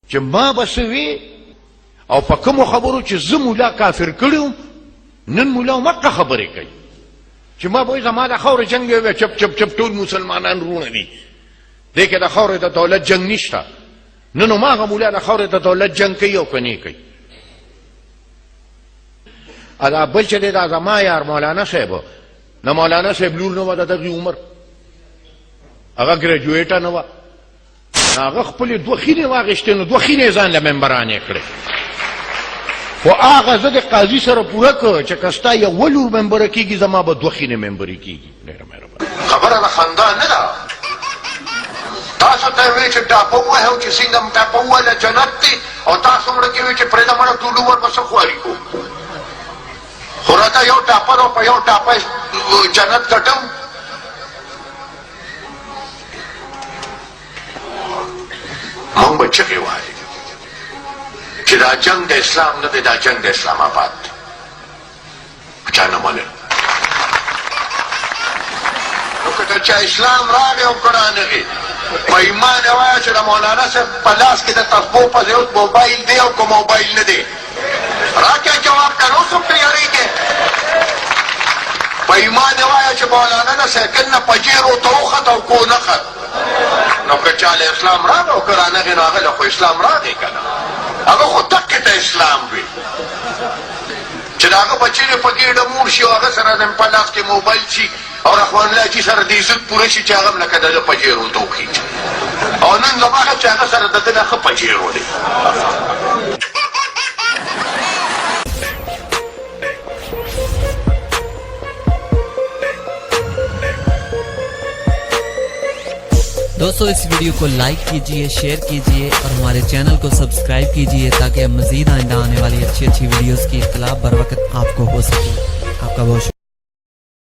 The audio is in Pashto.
چې ما بسوي او په کوم خبرو چې زه مولا کافر کړم نن مولا مکه خبرې کوي چې ما به زما د خاور جنگ وي چپ چپ چپ ټول مسلمانان رونه دي دې کې د خاور د دولت جنگ نشته نن ما غو مولا د خاور د دولت جنگ کوي او کني کوي ادا بل چې دا زما یار مولانا صاحب نه مولانا صاحب لور نو د دغه عمر هغه ګریجویټ نه و هغه خپل دوه خینې واغشته نو دوه خینې ځان له ممبرانې کړې خو هغه زه د قاضي سره پوره کړ چې کستا یو ولور ممبر کېږي زما به دوه خینې ممبري کېږي ډېره مهرباني خبره د خندا نه ده تاسو ته وایي چې ټاپه ووهو چې څنګه م ټاپه ووهله جنت دی او تاسو مړه کې وایي چې پرېږده مړه ټول عمر به څه خواري کوو خو راته یو ټاپه ده په یو ټاپه جنت ګټم مونږ به چغې وایو چې دا جنگ د اسلام نه دی دا جنگ د اسلام آباد دی چا نه منل نو که چا اسلام راغی او که رانغی په ایمان یې وایه چې د مولانا صاحب په لاس کې د تسبو په ځای موبایل دی او که موبایل نه دی راکړه جواب که نو څوک ترې یارېږي په ایمان یې وایه چې مولانا د سایکل نه پجیرو ته وخت او کو نه خت نو که چا له اسلام راغی او که رانغی نو هغه له خو اسلام راغی که نه هغه خو دقې ته اسلام وي چې د هغه بچی دې په ګېډه موړ شي او هغه سره د په لاس کې موبایل شي او رحمان الله جي سره د عزت پوره شي چې هغه هم لکه د ده پجیرو ته وخېږي او نن زما ښه چې هغه سره د ده نه ښه پجیرو دی दोस्तों इस वीडियो को लाइक कीजिए, शेयर कीजिए और हमारे चैनल को सब्सक्राइब कीजिए ताकि मज़ीद आइंदा आने वाली अच्छी वीडियोस की इत्तला बर वक्त आपको हो सके। आपका बहुत